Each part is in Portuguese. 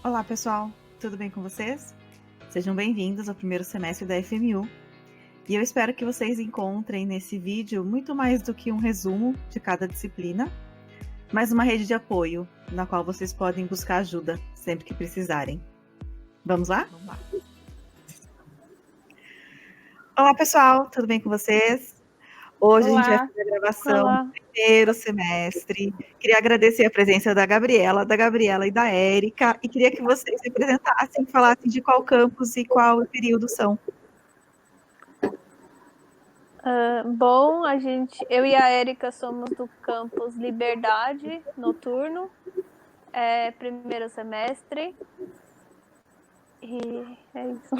Olá, pessoal, tudo bem com vocês? Sejam bem-vindos ao primeiro semestre da FMU. E eu espero que vocês encontrem nesse vídeo muito mais do que um resumo de cada disciplina, mas uma rede de apoio na qual vocês podem buscar ajuda sempre que precisarem. Vamos lá? Vamos lá. Olá, pessoal, tudo bem com vocês? Hoje a gente vai fazer a gravação do primeiro semestre. Queria agradecer a presença da Gabriela e da Érica, e queria que vocês se apresentassem, falassem de qual campus e qual período são. Bom, eu e a Érica somos do campus Liberdade, noturno, primeiro semestre, e é isso.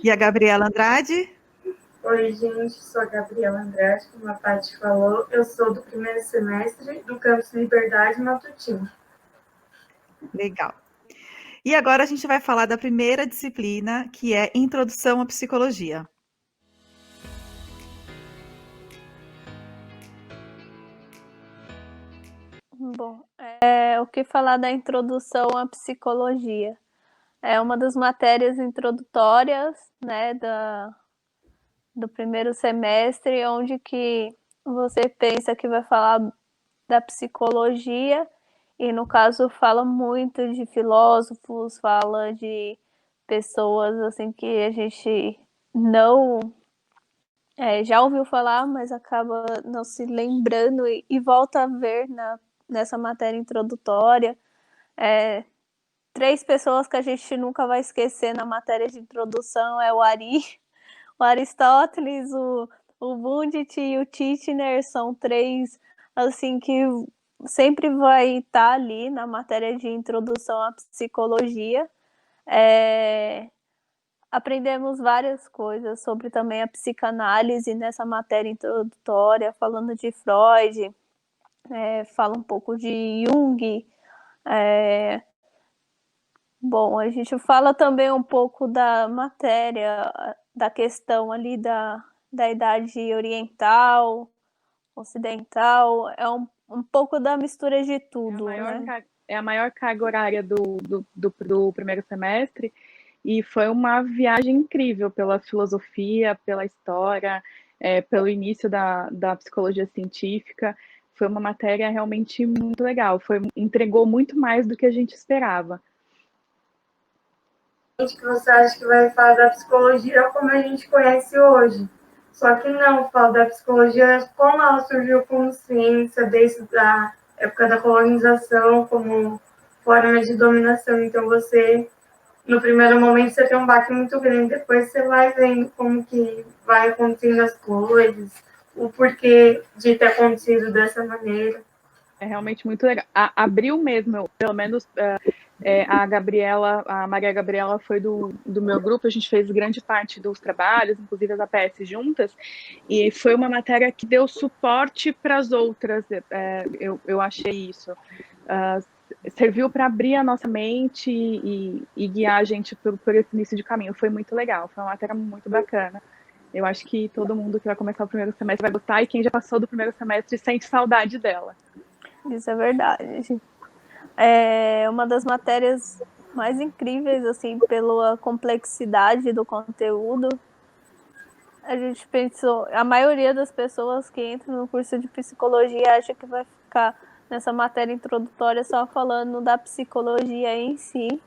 E a Gabriela Andrade? Oi, gente, sou a Gabriela Andrade, como a Paty falou, eu sou do primeiro semestre do campus Liberdade Matutino. Legal. E agora a gente vai falar da primeira disciplina, que é Introdução à Psicologia. Bom, o que falar da Introdução à Psicologia? É uma das matérias introdutórias, né, do primeiro semestre, onde que você pensa que vai falar da psicologia, e no caso fala muito de filósofos, fala de pessoas assim que a gente não já ouviu falar, mas acaba não se lembrando e volta a ver nessa matéria introdutória. 3 pessoas que a gente nunca vai esquecer na matéria de introdução é o Aristóteles, o Wundt e o Titchener, são 3 assim que sempre vai estar ali na matéria de introdução à psicologia. Aprendemos várias coisas sobre também a psicanálise nessa matéria introdutória, falando de Freud, fala um pouco de Jung. Bom, a gente fala também um pouco da matéria, da questão ali da idade oriental, ocidental, é um pouco da mistura de tudo, né? É a maior carga horária do primeiro semestre, e foi uma viagem incrível pela filosofia, pela história, pelo início da psicologia científica. Foi uma matéria realmente muito legal, entregou muito mais do que a gente esperava. Que você acha que vai falar da psicologia como a gente conhece hoje. Só que não, fala da psicologia como ela surgiu como ciência desde a época da colonização, como forma de dominação. Então você, no primeiro momento, você tem um baque muito grande, depois você vai vendo como que vai acontecendo as coisas, o porquê de ter acontecido dessa maneira. É realmente muito legal. Abriu mesmo, pelo menos a Maria Gabriela foi do meu grupo, a gente fez grande parte dos trabalhos, inclusive as APS juntas, e foi uma matéria que deu suporte para as outras, eu achei isso. Serviu para abrir a nossa mente e guiar a gente por esse início de caminho. Foi muito legal, foi uma matéria muito bacana. Eu acho que todo mundo que vai começar o primeiro semestre vai gostar, e quem já passou do primeiro semestre sente saudade dela. Isso é verdade. É uma das matérias mais incríveis, assim, pela complexidade do conteúdo. A gente pensou, a maioria das pessoas que entram no curso de psicologia acha que vai ficar nessa matéria introdutória só falando da psicologia em si,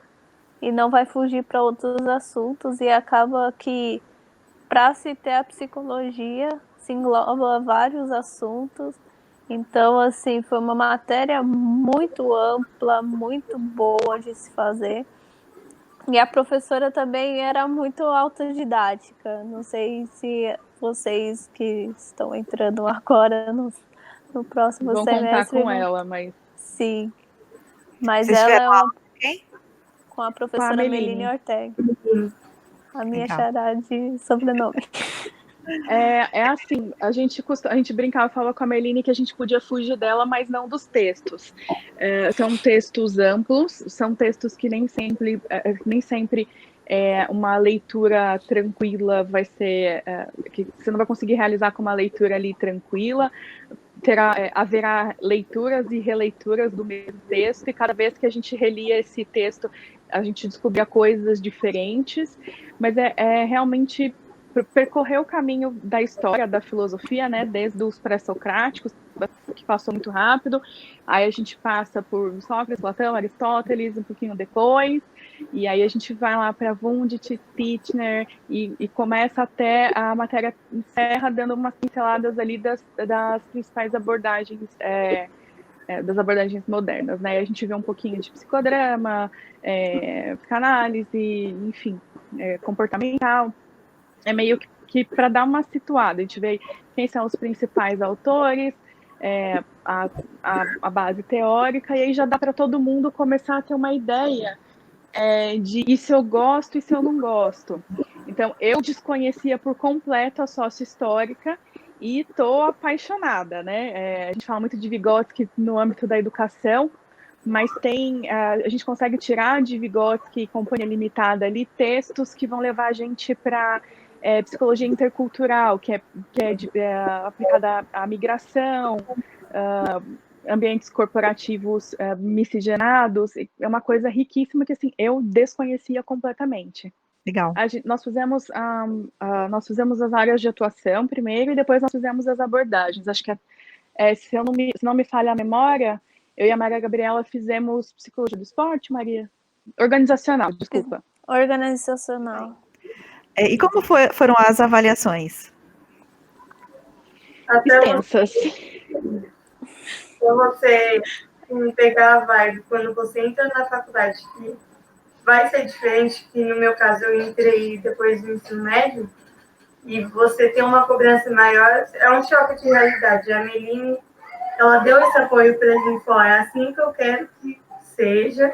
e não vai fugir para outros assuntos, e acaba que, para se ter a psicologia, se engloba vários assuntos. Então, assim, foi uma matéria muito ampla, muito boa de se fazer. E a professora também era muito autodidática. Não sei se vocês que estão entrando agora no próximo Vão semestre... contar com ela, mas... Sim. Mas Vocês ela tiveram aula com quem? Com a professora Meline Ortega. A minha xará de sobrenome. Assim, a gente brincava, falava com a Meline que a gente podia fugir dela, mas não dos textos. São textos amplos, são textos que nem sempre uma leitura tranquila vai ser... que você não vai conseguir realizar com uma leitura ali tranquila. haverá leituras e releituras do mesmo texto, e cada vez que a gente relia esse texto, a gente descobria coisas diferentes, mas é realmente percorrer o caminho da história, da filosofia, né, desde os pré-socráticos, que passou muito rápido, aí a gente passa por Sócrates, Platão, Aristóteles, um pouquinho depois, e aí a gente vai lá para Wundt, Titchener, e começa até a matéria encerra dando umas pinceladas ali das principais abordagens, das abordagens modernas, né? A gente vê um pouquinho de psicodrama, psicanálise, enfim, comportamental. É meio que para dar uma situada, a gente vê quem são os principais autores, a base teórica, e aí já dá para todo mundo começar a ter uma ideia de isso eu gosto e se eu não gosto. Então, eu desconhecia por completo a sócio-histórica e estou apaixonada, né? A gente fala muito de Vygotsky no âmbito da educação, mas a gente consegue tirar de Vygotsky e Companhia Limitada ali textos que vão levar a gente para psicologia intercultural, que é aplicada à migração, ambientes corporativos miscigenados, é uma coisa riquíssima que assim eu desconhecia completamente. Legal. Nós fizemos as áreas de atuação primeiro e depois nós fizemos as abordagens. Acho que se não me falha a memória, eu e a Maria Gabriela fizemos psicologia do esporte, Maria? Organizacional, desculpa. Organizacional. E como foram as avaliações? Extensas. Para você pegar a vibe quando você entra na faculdade, que vai ser diferente, que no meu caso eu entrei depois do ensino médio, e você tem uma cobrança maior, é um choque de realidade. A Meline, ela deu esse apoio para a gente falar, é assim que eu quero que seja.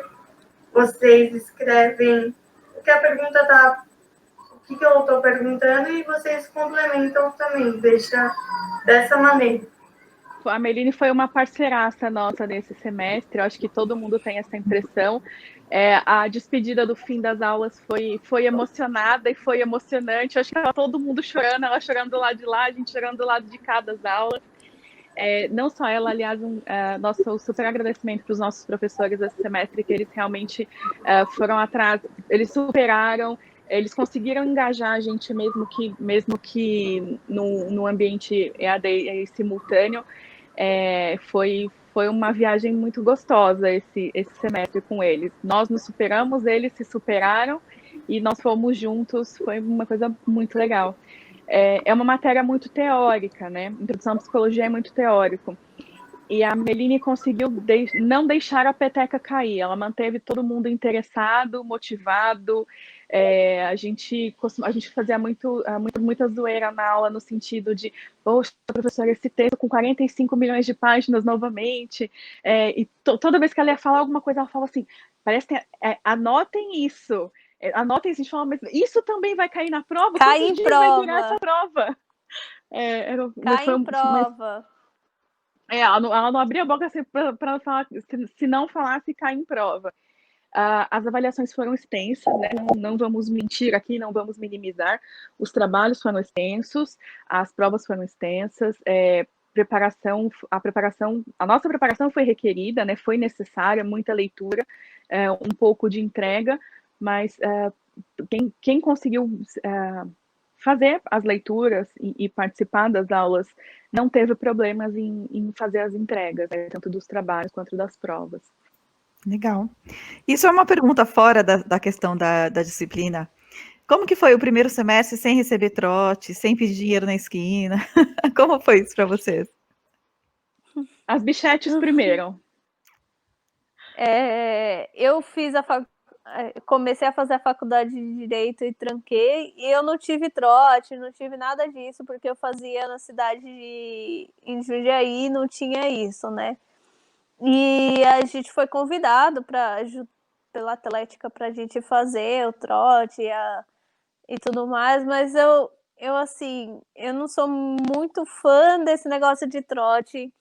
Vocês escrevem o que a pergunta está, o que eu estou perguntando, e vocês complementam também, deixa dessa maneira. A Meline foi uma parceiraça nossa nesse semestre, eu acho que todo mundo tem essa impressão. A despedida do fim das aulas foi emocionada e foi emocionante. Eu acho que estava todo mundo chorando, ela chorando do lado de lá, a gente chorando do lado de cá das aulas. Não só ela, aliás, nosso super agradecimento para os nossos professores esse semestre, que eles realmente foram atrás, eles superaram, eles conseguiram engajar a gente mesmo que no ambiente EAD simultâneo. Foi uma viagem muito gostosa esse semestre com eles. Nós nos superamos, eles se superaram e nós fomos juntos, foi uma coisa muito legal. É uma matéria muito teórica, né? Introdução à psicologia é muito teórico. E a Meline conseguiu não deixar a peteca cair, ela manteve todo mundo interessado, motivado. A gente fazia muita zoeira na aula, no sentido de, poxa, professora, esse texto com 45 milhões de páginas novamente. E toda vez que ela ia falar alguma coisa, ela falava assim, parece que anotem isso. Anotem isso, a gente fala, mas isso também vai cair na prova? Cai Quantos em dias vai prova. virar essa prova? Cai em prova. Ela não abria a boca assim, para falar, se não falasse, cai em prova. As avaliações foram extensas, né? Não vamos mentir aqui, não vamos minimizar. Os trabalhos foram extensos, as provas foram extensas, a nossa preparação foi requerida, né? Foi necessária, muita leitura, um pouco de entrega, mas quem conseguiu fazer as leituras e participar das aulas não teve problemas em fazer as entregas, né, tanto dos trabalhos quanto das provas. Legal. Isso é uma pergunta fora da questão da disciplina. Como que foi o primeiro semestre sem receber trote, sem pedir dinheiro na esquina? Como foi isso para vocês? As bichetes primeiro. Eu fiz comecei a fazer a faculdade de Direito e tranquei, e eu não tive trote, não tive nada disso, porque eu fazia na cidade em Jundiaí, não tinha isso, né? E a gente foi convidado pela Atlética para a gente fazer o trote e tudo mais, mas eu assim, eu não sou muito fã desse negócio de trote,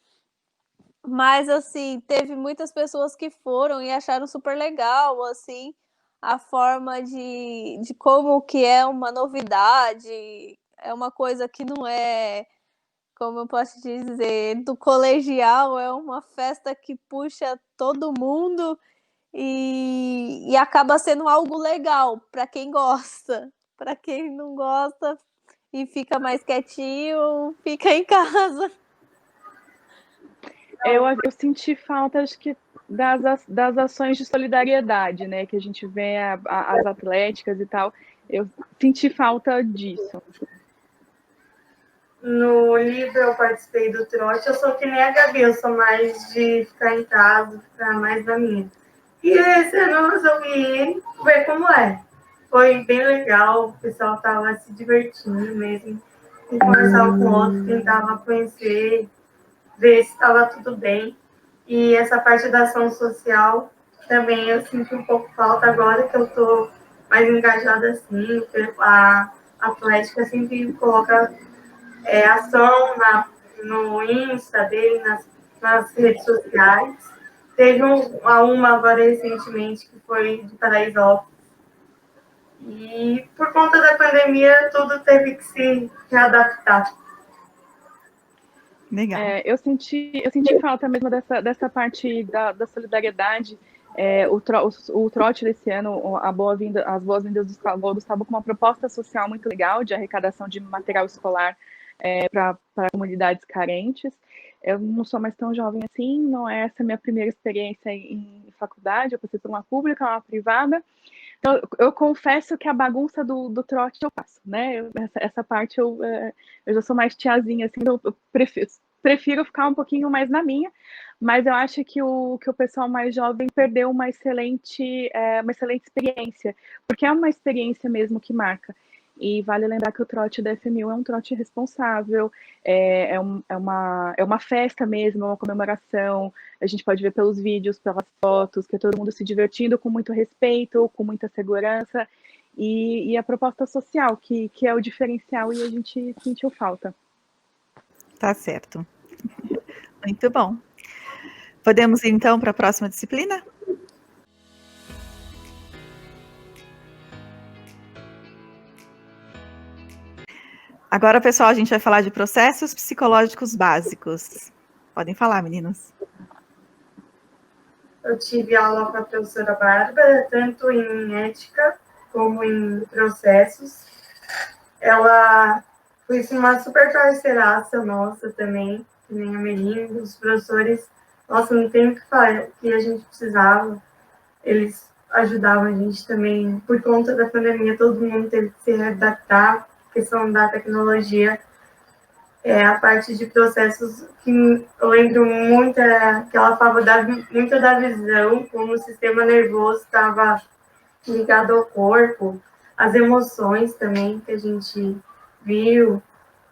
mas assim, teve muitas pessoas que foram e acharam super legal, assim, a forma de como que é uma novidade, é uma coisa que não é, como eu posso te dizer, do colegial, é uma festa que puxa todo mundo e acaba sendo algo legal para quem gosta. Para quem não gosta e fica mais quietinho, fica em casa. Eu senti falta, acho que, das ações de solidariedade, né? Que a gente vê as atléticas e tal. Eu senti falta disso. No livro eu participei do trote, eu sou que nem a Gabi, eu sou mais de ficar em casa, ficar mais na minha. E esse ano eu resolvi ver como é. Foi bem legal, o pessoal estava se divertindo mesmo, e conversava com o outro, tentava conhecer, ver se estava tudo bem. E essa parte da ação social também eu sinto um pouco falta agora que eu estou mais engajada assim. A Atlética sempre coloca ação no Insta dele, nas redes sociais. Teve uma agora recentemente que foi de Paraisópolis. E por conta da pandemia, tudo teve que se readaptar. Legal. Eu senti falta mesmo dessa parte da solidariedade. O trote desse ano, as boas-vindas do Gustavo com uma proposta social muito legal de arrecadação de material escolar para comunidades carentes. Eu não sou mais tão jovem assim, não é essa a minha primeira experiência em faculdade, eu passei por uma pública, uma privada. Então, eu confesso que a bagunça do trote eu passo, né? Essa parte eu já sou mais tiazinha, assim, eu prefiro ficar um pouquinho mais na minha, mas eu acho que o pessoal mais jovem perdeu uma excelente experiência, porque é uma experiência mesmo que marca. E vale lembrar que o trote da FMU é um trote responsável, é uma festa mesmo, é uma comemoração. A gente pode ver pelos vídeos, pelas fotos, que é todo mundo se divertindo com muito respeito, com muita segurança, e a proposta social, que é o diferencial, e a gente sentiu falta. Tá certo. Muito bom. Podemos ir, então, para a próxima disciplina? Agora, pessoal, a gente vai falar de processos psicológicos básicos. Podem falar, meninos. Eu tive aula com a professora Bárbara, tanto em ética como em processos. Ela foi uma super parceiraça nossa também, que nem a Melinda, os professores. Nossa, não tem o que falar, o que a gente precisava. Eles ajudavam a gente também. Por conta da pandemia, todo mundo teve que se readaptar, questão da tecnologia. A parte de processos que eu lembro muito, que ela falava muito da visão, como o sistema nervoso estava ligado ao corpo, as emoções também que a gente viu,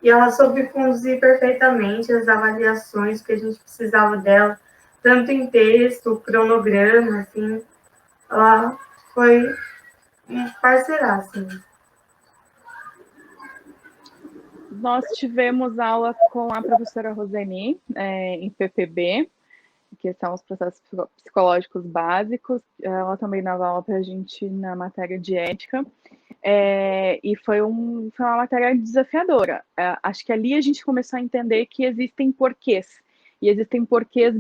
e ela soube conduzir perfeitamente as avaliações que a gente precisava dela, tanto em texto, cronograma, assim, ela foi um parceiraço. Nós tivemos aula com a professora Roseni, em PPB, que são os processos psicológicos básicos. Ela também dava aula para a gente na matéria de ética. E foi uma matéria desafiadora. Acho que ali a gente começou a entender que existem porquês. E existem porquês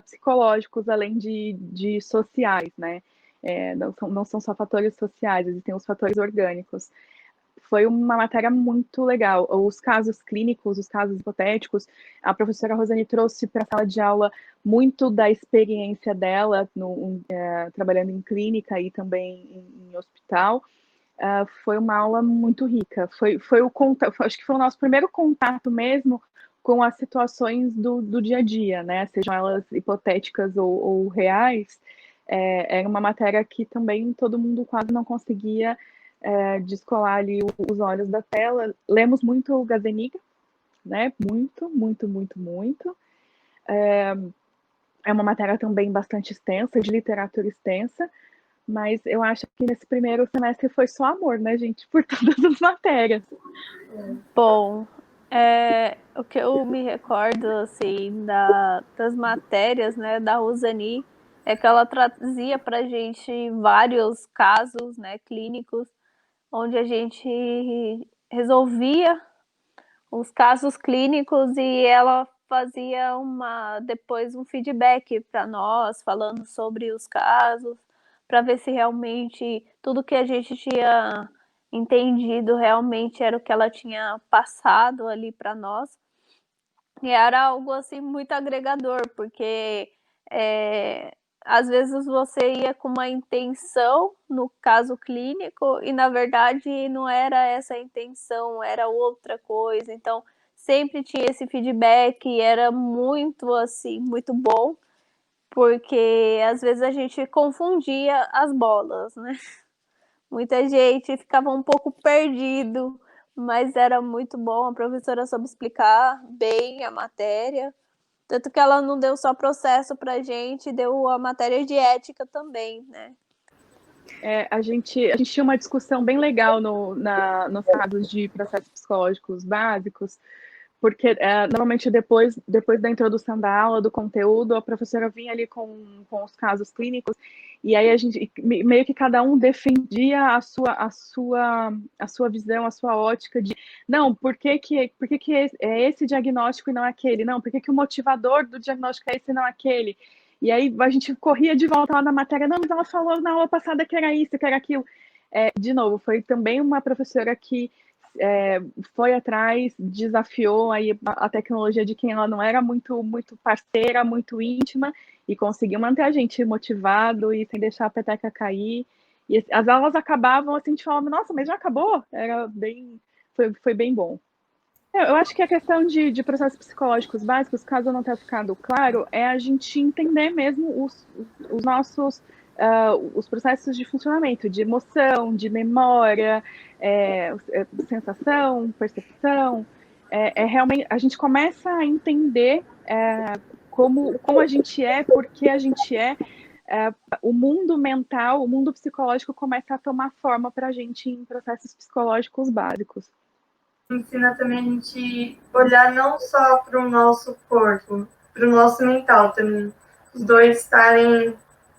psicológicos, além de sociais, né? Não são só fatores sociais, existem os fatores orgânicos. Foi uma matéria muito legal. Os casos clínicos, os casos hipotéticos, a professora Rosane trouxe para a sala de aula muito da experiência dela trabalhando em clínica e também em hospital. Foi uma aula muito rica. Acho que foi o nosso primeiro contato mesmo com as situações do dia a dia, né? Sejam elas hipotéticas ou reais. Era uma matéria que também todo mundo quase não conseguia descolar ali os olhos da tela. Lemos muito o Gazzaniga, né? Muito, muito, muito, muito. É uma matéria também bastante extensa, de literatura extensa, mas eu acho que nesse primeiro semestre foi só amor, né, gente? Por todas as matérias. Bom, o que eu me recordo, assim, das matérias, né, da Rosani, é que ela trazia pra gente vários casos, né, clínicos, onde a gente resolvia os casos clínicos e ela fazia depois um feedback para nós, falando sobre os casos, para ver se realmente tudo que a gente tinha entendido realmente era o que ela tinha passado ali para nós. E era algo assim muito agregador, porque às vezes você ia com uma intenção no caso clínico e na verdade não era essa a intenção, era outra coisa. Então sempre tinha esse feedback e era muito assim, muito bom, porque às vezes a gente confundia as bolas, né? Muita gente ficava um pouco perdido, mas era muito bom, a professora soube explicar bem a matéria. Tanto que ela não deu só processo pra gente, deu a matéria de ética também, né? A gente tinha uma discussão bem legal nos casos de processos psicológicos básicos, porque normalmente depois da introdução da aula, do conteúdo, a professora vinha ali com os casos clínicos, e aí a gente, meio que cada um defendia a sua visão, a sua ótica de, não, por que é esse diagnóstico e não aquele? Não, por que o motivador do diagnóstico é esse e não aquele? E aí a gente corria de volta lá na matéria, não, mas ela falou na aula passada que era isso, que era aquilo. De novo, foi também uma professora que foi atrás, desafiou aí a tecnologia de quem ela não era muito parceira, muito íntima, e conseguiu manter a gente motivado e sem deixar a peteca cair. E as aulas acabavam assim, a gente falava, nossa, mas já acabou? Foi bem bom. Eu acho que a questão de processos psicológicos básicos, caso não tenha ficado claro, é a gente entender mesmo os nossos os processos de funcionamento, de emoção, de memória, sensação, percepção. Realmente a gente começa a entender como a gente é, por que a gente o mundo mental, o mundo psicológico começa a tomar forma para a gente em processos psicológicos básicos. Ensina também a gente olhar não só para o nosso corpo, para o nosso mental também. Os dois estarem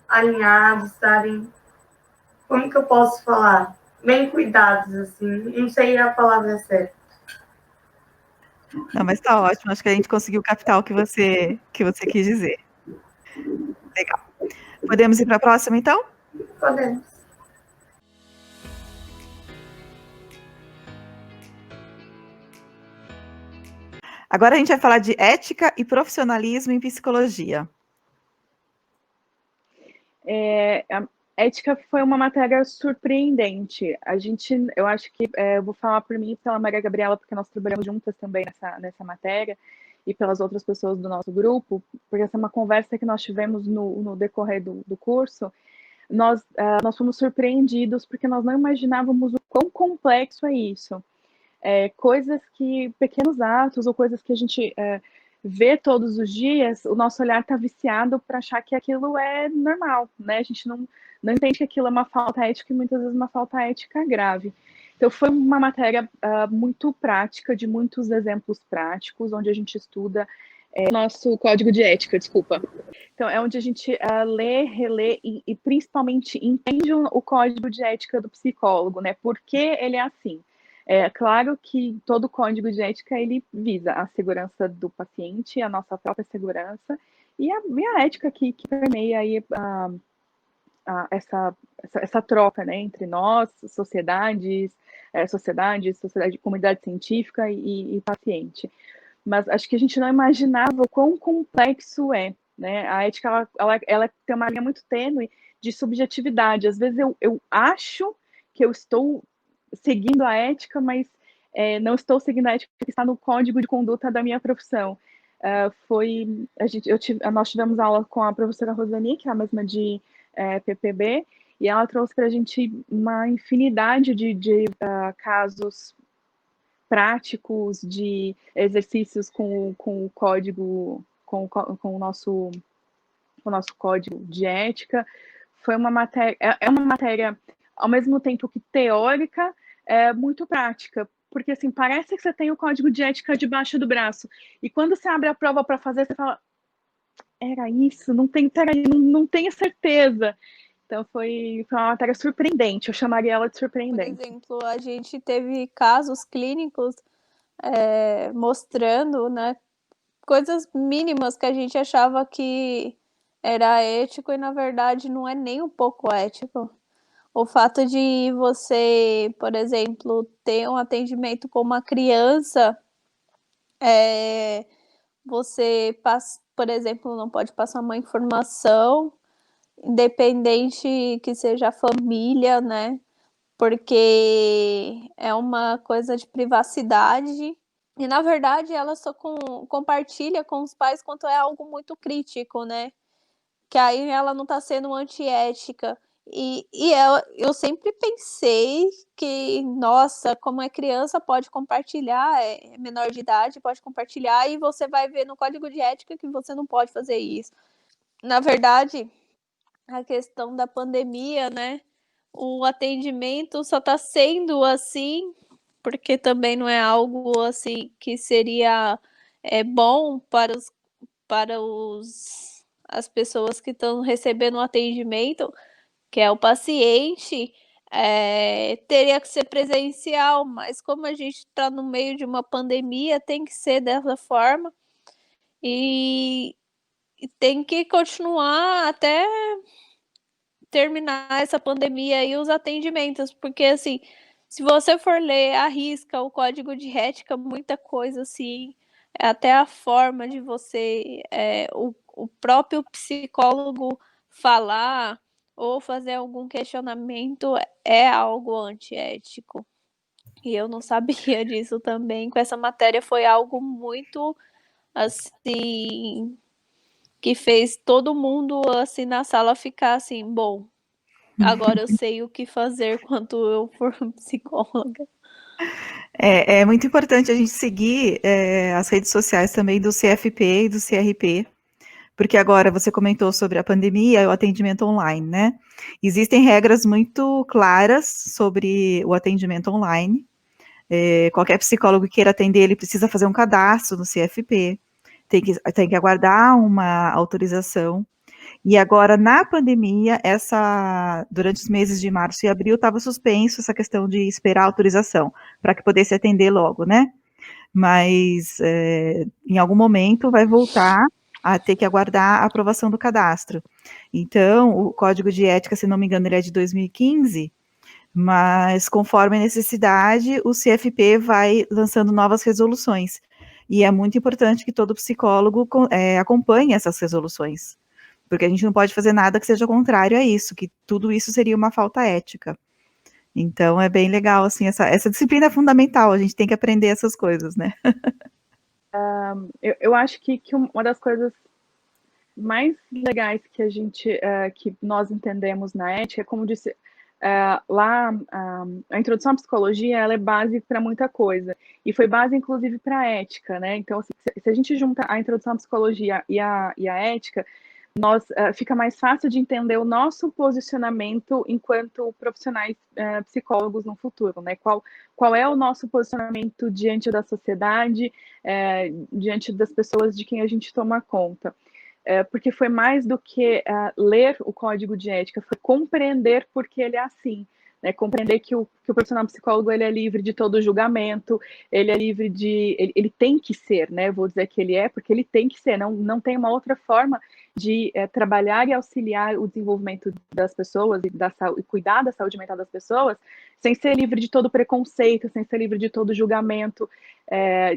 alinhados, estarem, como que eu posso falar? Bem cuidados, assim. Não sei a palavra certa. Não, mas tá ótimo. Acho que a gente conseguiu captar o que você quis dizer. Legal. Podemos ir para a próxima, então? Podemos. Agora a gente vai falar de ética e profissionalismo em psicologia. A ética foi uma matéria surpreendente. Eu acho que eu vou falar por mim e pela Maria Gabriela, porque nós trabalhamos juntas também nessa matéria, e pelas outras pessoas do nosso grupo, porque essa é uma conversa que nós tivemos no decorrer do curso. Nós fomos surpreendidos porque nós não imaginávamos o quão complexo é isso. Pequenos atos ou coisas que a gente vê todos os dias, o nosso olhar está viciado para achar que aquilo é normal, né? A gente não entende que aquilo é uma falta ética e muitas vezes uma falta ética grave. Então foi uma matéria muito prática, de muitos exemplos práticos, onde a gente estuda nosso código de ética, desculpa. Então é onde a gente lê, relê e principalmente entende o código de ética do psicólogo, né? Por que ele é assim? É claro que todo código de ética ele visa a segurança do paciente, a nossa própria segurança e a ética que permeia aí essa troca, né, entre nós, sociedade, comunidade científica e paciente. Mas acho que a gente não imaginava o quão complexo é, né? A ética ela tem uma linha muito tênue de subjetividade. Às vezes eu acho que eu estou seguindo a ética, mas não estou seguindo a ética que está no código de conduta da minha profissão. Nós tivemos aula com a professora Rosani, que é a mesma de PPB, e ela trouxe para a gente uma infinidade de casos práticos, de exercícios com o código, com o nosso código de ética. Foi uma matéria, uma matéria ao mesmo tempo que teórica, muito prática, porque assim, parece que você tem o código de ética debaixo do braço, e quando você abre a prova para fazer, você fala, era isso? Não tenho certeza. Então foi uma matéria surpreendente, eu chamaria ela de surpreendente. Por exemplo, a gente teve casos clínicos mostrando, né, coisas mínimas que a gente achava que era ético e na verdade não é nem um pouco ético. O fato de você, por exemplo, ter um atendimento com uma criança, você por exemplo, não pode passar uma informação, independente que seja a família, né? Porque é uma coisa de privacidade. E na verdade ela só compartilha com os pais quando é algo muito crítico, né? Que aí ela não está sendo antiética. Eu sempre pensei que, nossa, como é criança, pode compartilhar, é menor de idade, pode compartilhar, e você vai ver no código de ética que você não pode fazer isso. Na verdade, a questão da pandemia, né? O atendimento só está sendo assim, porque também não é algo assim que seria bom para as pessoas que estão recebendo o atendimento, que é o paciente, teria que ser presencial, mas como a gente está no meio de uma pandemia, tem que ser dessa forma e tem que continuar até terminar essa pandemia e os atendimentos, porque assim, se você for ler à risca o código de ética, muita coisa assim, até a forma de você, o próprio psicólogo falar ou fazer algum questionamento é algo antiético. E eu não sabia disso também. Com essa matéria foi algo muito assim que fez todo mundo assim na sala ficar assim, bom, agora eu sei o que fazer quando eu for psicóloga. É muito importante a gente seguir as redes sociais também do CFP e do CRP, porque agora você comentou sobre a pandemia e o atendimento online, né? Existem regras muito claras sobre o atendimento online. Qualquer psicólogo que queira atender, ele precisa fazer um cadastro no CFP, tem que aguardar uma autorização. E agora, na pandemia, durante os meses de março e abril, estava suspenso essa questão de esperar a autorização, para que pudesse atender logo, né? Mas em algum momento vai voltar a ter que aguardar a aprovação do cadastro. Então, o Código de Ética, se não me engano, ele é de 2015, mas conforme a necessidade, o CFP vai lançando novas resoluções. E é muito importante que todo psicólogo acompanhe essas resoluções, porque a gente não pode fazer nada que seja contrário a isso, que tudo isso seria uma falta ética. Então é bem legal, assim, essa disciplina é fundamental, a gente tem que aprender essas coisas, né? Eu acho que uma das coisas mais legais que que nós entendemos na ética, como disse, lá a introdução à psicologia, ela é base para muita coisa, e foi base inclusive para a ética, né? Então, assim, se a gente junta a introdução à psicologia e a ética, fica mais fácil de entender o nosso posicionamento enquanto profissionais psicólogos no futuro, né? Qual é o nosso posicionamento diante da sociedade, diante das pessoas de quem a gente toma conta. Porque foi mais do que ler o código de ética, foi compreender por que ele é assim, né? Compreender que o profissional psicólogo ele é livre de todo julgamento, ele é livre de... Ele tem que ser, né? Vou dizer que ele é, porque ele tem que ser, não tem uma outra forma de trabalhar e auxiliar o desenvolvimento das pessoas e cuidar da saúde mental das pessoas, sem ser livre de todo preconceito, sem ser livre de todo julgamento,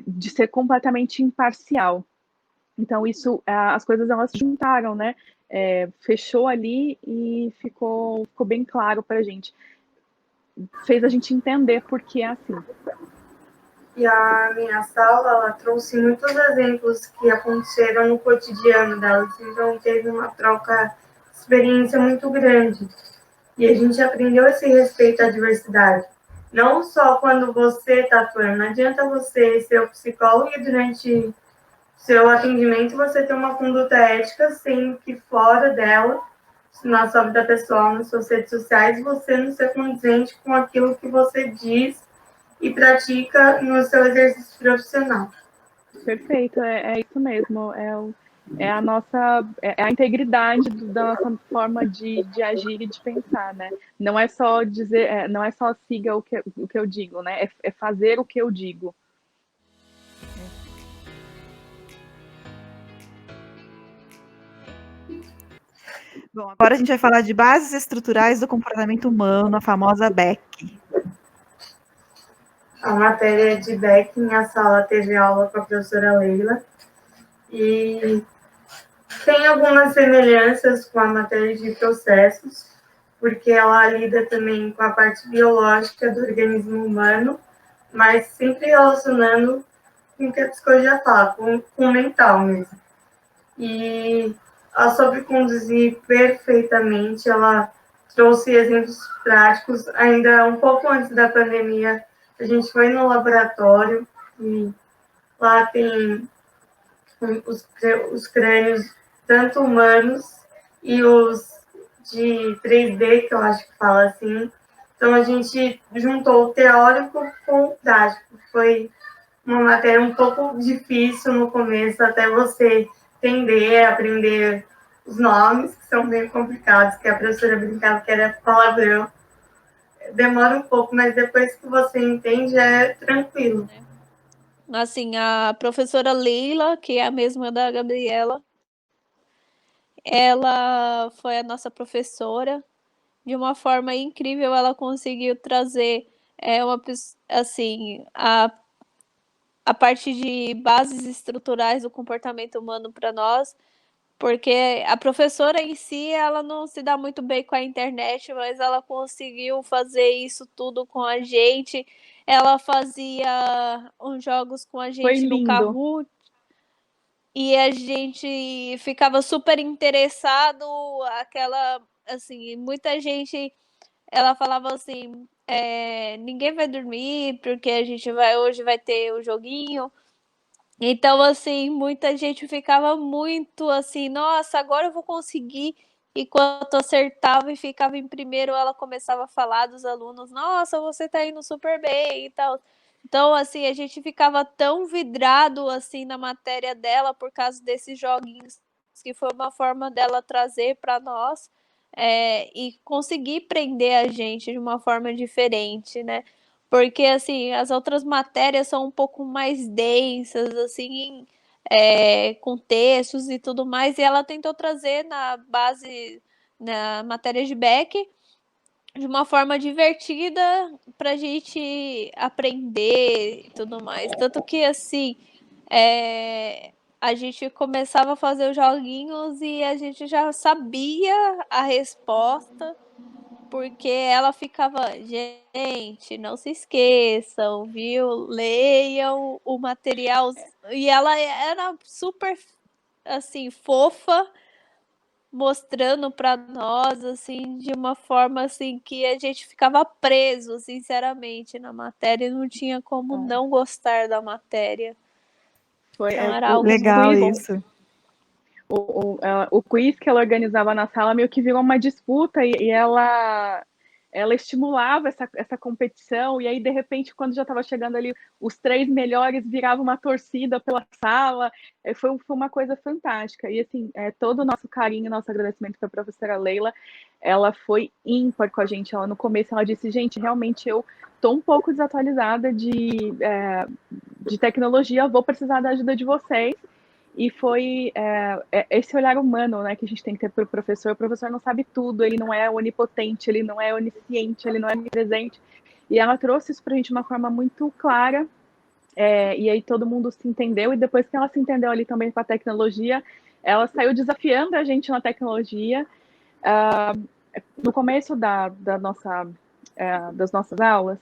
de ser completamente imparcial. Então, isso, as coisas elas se juntaram, né? Fechou ali e ficou bem claro para a gente. Fez a gente entender por que é assim. E a minha sala, ela trouxe muitos exemplos que aconteceram no cotidiano delas. Então, teve uma troca de experiência muito grande. E a gente aprendeu esse respeito à diversidade. Não só quando você está atuando. Não adianta você ser o psicólogo e durante seu atendimento você ter uma conduta ética, sendo que fora dela, na sua vida pessoal, nas suas redes sociais, você não ser condizente com aquilo que você diz e pratica no seu exercício profissional. Perfeito, é isso mesmo. É a integridade da nossa forma de agir e de pensar, né? Não é só dizer, não é só siga o que eu digo, né? É fazer o que eu digo. Bom, agora a gente vai falar de bases estruturais do comportamento humano, a famosa BEC. A matéria de Beck, minha sala teve aula com a professora Leila, e tem algumas semelhanças com a matéria de processos, porque ela lida também com a parte biológica do organismo humano, mas sempre relacionando com o que a psicologia fala, com o mental mesmo. E ela soube conduzir perfeitamente, ela trouxe exemplos práticos, ainda um pouco antes da pandemia, a gente foi no laboratório e lá tem os crânios, tanto humanos e os de 3D, que eu acho que fala assim. Então, a gente juntou o teórico com o prático. Foi uma matéria um pouco difícil no começo, até você entender, aprender os nomes, que são bem complicados, que a professora brincava que era palavrão. Demora um pouco, mas depois que você entende, é tranquilo. Assim, a professora Leila, que é a mesma da Gabriela, ela foi a nossa professora. De uma forma incrível, ela conseguiu trazer assim, a parte de bases estruturais do comportamento humano para nós, porque a professora em si, ela não se dá muito bem com a internet, mas ela conseguiu fazer isso tudo com a gente. Ela fazia uns jogos com a Foi gente no lindo. Kahoot, e a gente ficava super interessado, assim, muita gente, ela falava assim, ninguém vai dormir porque hoje vai ter o joguinho. Então, assim, muita gente ficava muito assim, nossa, agora eu vou conseguir. E quando acertava e ficava em primeiro, ela começava a falar dos alunos, nossa, você tá indo super bem e tal. Então, assim, a gente ficava tão vidrado assim na matéria dela por causa desses joguinhos, que foi uma forma dela trazer para nós, e conseguir prender a gente de uma forma diferente, né? Porque, assim, as outras matérias são um pouco mais densas, assim, com textos e tudo mais, e ela tentou trazer na matéria de Beck, de uma forma divertida pra gente aprender e tudo mais. Tanto que, assim, a gente começava a fazer os joguinhos e a gente já sabia a resposta, porque ela ficava, gente, não se esqueçam, viu? Leiam o material. E ela era super, assim, fofa, mostrando para nós, assim, de uma forma, assim, que a gente ficava preso, sinceramente, na matéria. Não tinha como não gostar da matéria. Foi Então, era algo Legal muito bom. isso. O quiz que ela organizava na sala meio que virou uma disputa e ela estimulava essa competição, e aí, de repente, quando já estava chegando ali, os 3 melhores viravam uma torcida pela sala. Foi uma coisa fantástica. E, assim, todo o nosso carinho, nosso agradecimento para a professora Leila. Ela foi ímpar com a gente. No começo, ela disse, gente, realmente eu estou um pouco desatualizada de tecnologia, vou precisar da ajuda de vocês. E foi esse olhar humano, né, que a gente tem que ter para o professor. O professor não sabe tudo, ele não é onipotente, ele não é onisciente, ele não é onipresente. E ela trouxe isso para a gente de uma forma muito clara, e aí todo mundo se entendeu. E depois que ela se entendeu ali também com a tecnologia, ela saiu desafiando a gente na tecnologia. No começo das nossas aulas,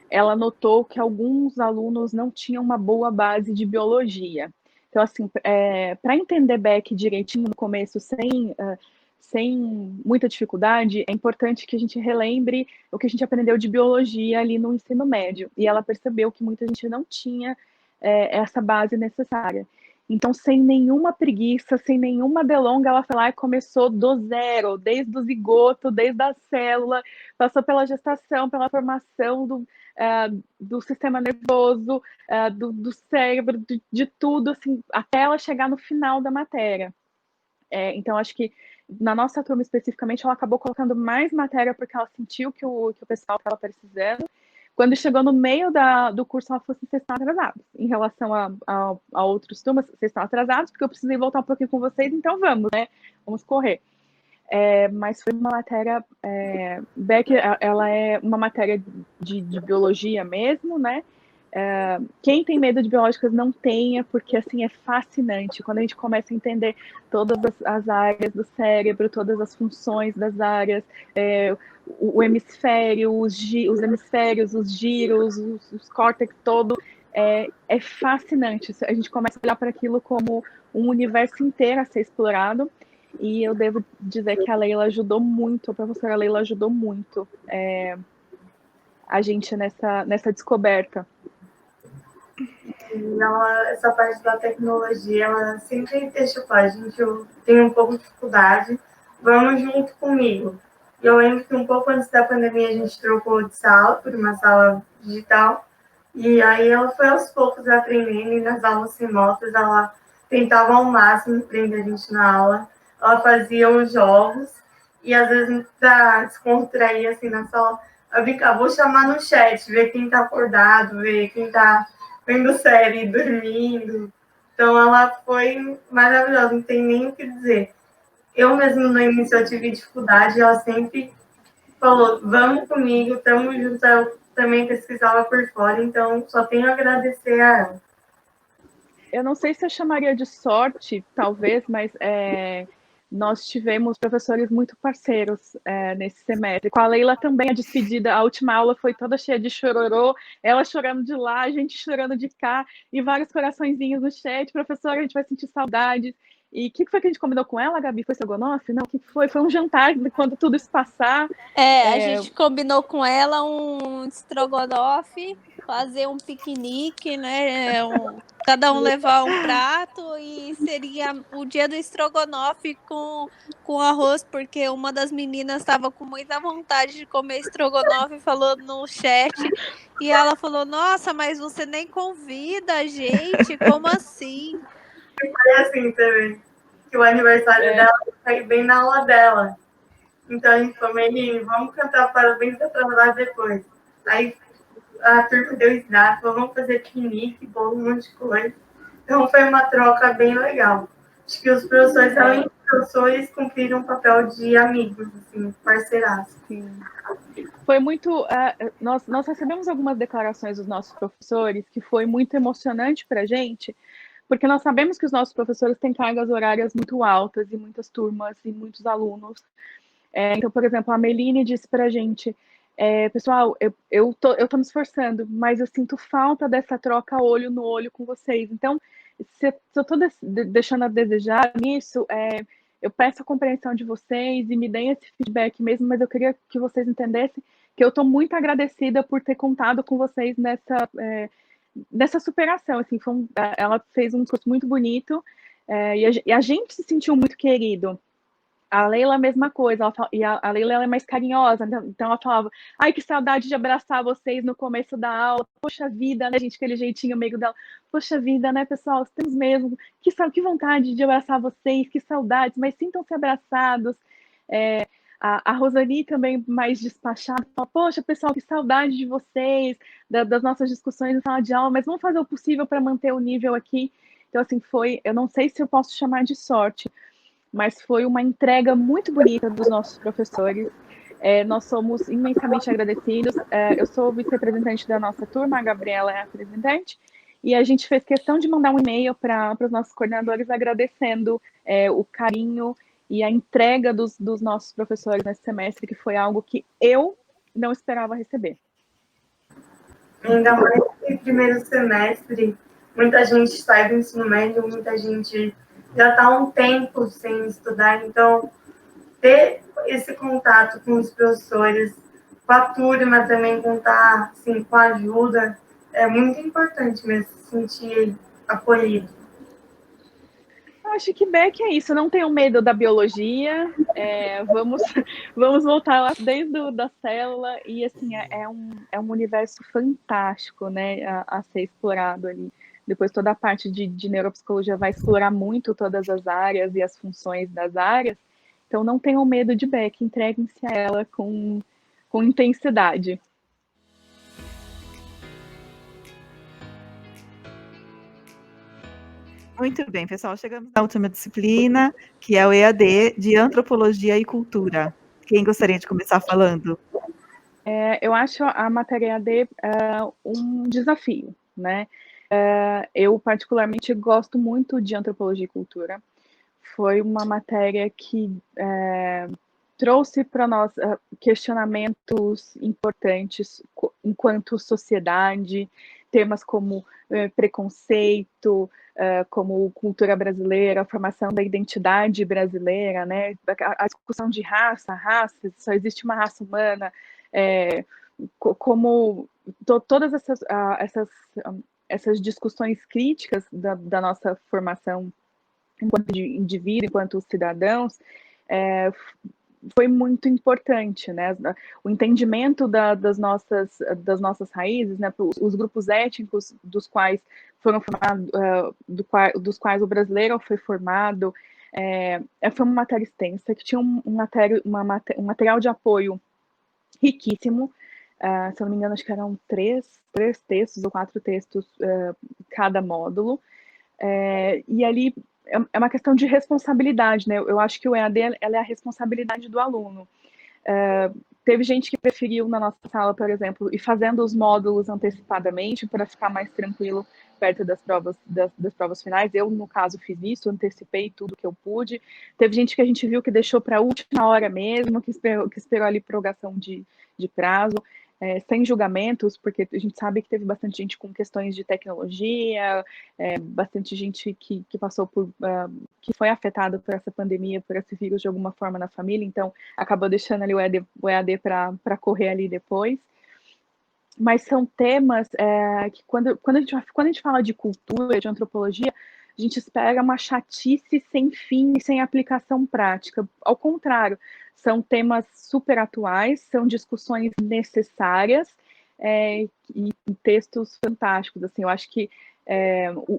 ela notou que alguns alunos não tinham uma boa base de biologia. Então, assim, para entender Beck direitinho no começo, sem muita dificuldade, é importante que a gente relembre o que a gente aprendeu de biologia ali no ensino médio. E ela percebeu que muita gente não tinha essa base necessária. Então, sem nenhuma preguiça, sem nenhuma delonga, ela foi lá e começou do zero, desde o zigoto, desde a célula, passou pela gestação, pela formação do sistema nervoso, do cérebro, de tudo, assim, até ela chegar no final da matéria. Então, acho que na nossa turma especificamente, ela acabou colocando mais matéria porque ela sentiu que o pessoal estava precisando. Quando chegou no meio do curso, ela falou assim, vocês estão atrasados. Em relação a outros turmas, vocês estão atrasados, porque eu precisei voltar um pouquinho com vocês, então vamos, né? Vamos correr. mas foi uma matéria, Beck, ela é uma matéria de biologia mesmo, né? Quem tem medo de biológicas não tenha, porque assim é fascinante. Quando a gente começa a entender todas as áreas do cérebro, todas as funções das áreas, o hemisfério, os hemisférios, os giros, os córtex todo, é fascinante. A gente começa a olhar para aquilo como um universo inteiro a ser explorado. E eu devo dizer que a Leila ajudou muito, a professora Leila ajudou muito a gente nessa descoberta. E essa parte da tecnologia, ela sempre deixa com a gente, eu tenho um pouco de dificuldade, vamos junto comigo. E eu lembro que um pouco antes da pandemia a gente trocou de sala por uma sala digital, e aí ela foi aos poucos aprendendo, e nas aulas remotas ela tentava ao máximo prender a gente na aula, ela fazia os jogos, e às vezes para descontrair assim na sala, eu brincava, vou chamar no chat, ver quem está acordado, ver quem está vendo série, dormindo. Então ela foi maravilhosa, não tem nem o que dizer. Eu mesmo no início eu tive dificuldade, ela sempre falou, vamos comigo, estamos juntos, eu também pesquisava por fora, então só tenho a agradecer a ela. Eu não sei se eu chamaria de sorte, talvez, mas nós tivemos professores muito parceiros nesse semestre. Com a Leila também, a despedida, a última aula foi toda cheia de chororô, ela chorando de lá, a gente chorando de cá, e vários coraçõezinhos no chat. Professora, a gente vai sentir saudades. E o que foi que a gente combinou com ela, Gabi? Foi estrogonofe? Não, o que foi? Foi um jantar, quando tudo isso passar. A gente combinou com ela um estrogonofe, fazer um piquenique, né? Cada um levar um prato, e seria o dia do estrogonofe com arroz, porque uma das meninas estava com muita vontade de comer estrogonofe, falou no chat, e ela falou, nossa, mas você nem convida a gente, como assim? Foi assim também, que o aniversário dela foi bem na aula dela. Então a gente falou, Meline, vamos cantar parabéns atrasado depois. Aí a turma deu snap, falou, vamos fazer piquenique, bolo, um monte de coisa. Então foi uma troca bem legal. Acho que os professores, além de professores, cumpriram um papel de amigos, assim, parceiraços. Sim. Foi muito. Nós recebemos algumas declarações dos nossos professores que foi muito emocionante para a gente, porque nós sabemos que os nossos professores têm cargas horárias muito altas e muitas turmas e muitos alunos. Então, por exemplo, a Meline disse para a gente, pessoal, eu tô me esforçando, mas eu sinto falta dessa troca olho no olho com vocês. Então, se eu estou deixando a desejar nisso, eu peço a compreensão de vocês e me deem esse feedback mesmo, mas eu queria que vocês entendessem que eu estou muito agradecida por ter contado com vocês nessa superação. Assim, ela fez um curso muito bonito, e a gente se sentiu muito querido. A Leila, a mesma coisa, e a Leila ela é mais carinhosa, então ela falava, ai, que saudade de abraçar vocês no começo da aula, poxa vida, né, gente, aquele jeitinho meio dela, poxa vida, né, pessoal, temos mesmo, que vontade de abraçar vocês, que saudades, mas sintam-se abraçados. A Rosani também mais despachada, fala, poxa, pessoal, que saudade de vocês, das nossas discussões em sala de aula, mas vamos fazer o possível para manter o nível aqui. Então, assim, eu não sei se eu posso chamar de sorte, mas foi uma entrega muito bonita dos nossos professores. Nós somos imensamente agradecidos. Eu sou vice-representante da nossa turma, a Gabriela é a representante, e a gente fez questão de mandar um e-mail para os nossos coordenadores agradecendo o carinho e a entrega dos nossos professores nesse semestre, que foi algo que eu não esperava receber. Ainda mais no primeiro semestre, muita gente sai do ensino médio, muita gente já está há um tempo sem estudar, então ter esse contato com os professores, com a turma também, contar assim, com a ajuda, é muito importante mesmo, se sentir acolhido. Eu acho que Beck é isso, não tenho medo da biologia, vamos voltar lá desde da célula, e assim, é um universo fantástico, né, a ser explorado ali. Depois toda a parte de neuropsicologia vai explorar muito todas as áreas e as funções das áreas, então não tenham medo de Beck, entreguem-se a ela com intensidade. Muito bem, pessoal, chegamos na última disciplina, que é o EAD de Antropologia e Cultura. Quem gostaria de começar falando? Eu acho a matéria AD um desafio, né? Eu particularmente gosto muito de Antropologia e Cultura. Foi uma matéria que trouxe para nós questionamentos importantes enquanto sociedade, temas como preconceito, como cultura brasileira, a formação da identidade brasileira, né? A discussão de raça, só existe uma raça humana, como todas essas discussões críticas da nossa formação enquanto indivíduo, enquanto cidadãos, foi muito importante, né? O entendimento das nossas raízes, né? Os grupos étnicos dos quais foram formados, dos quais o brasileiro foi formado, foi uma matéria extensa que tinha um material de apoio riquíssimo. Se eu não me engano, acho que eram três textos ou 4 textos cada módulo. E ali é uma questão de responsabilidade, né? Eu acho que o EAD ela é a responsabilidade do aluno. Teve gente que preferiu na nossa sala, por exemplo, ir fazendo os módulos antecipadamente para ficar mais tranquilo perto das provas finais. Eu, no caso, fiz isso, antecipei tudo que eu pude. Teve gente que a gente viu que deixou para a última hora mesmo, que esperou ali prorrogação de prazo. Sem julgamentos, porque a gente sabe que teve bastante gente com questões de tecnologia, bastante gente que passou por, que foi afetada por essa pandemia, por esse vírus de alguma forma na família, então acabou deixando ali o EAD para correr ali depois. Mas são temas que quando a gente fala de cultura, de antropologia, a gente espera uma chatice sem fim e sem aplicação prática. Ao contrário, são temas super atuais, são discussões necessárias e textos fantásticos. Assim, eu acho que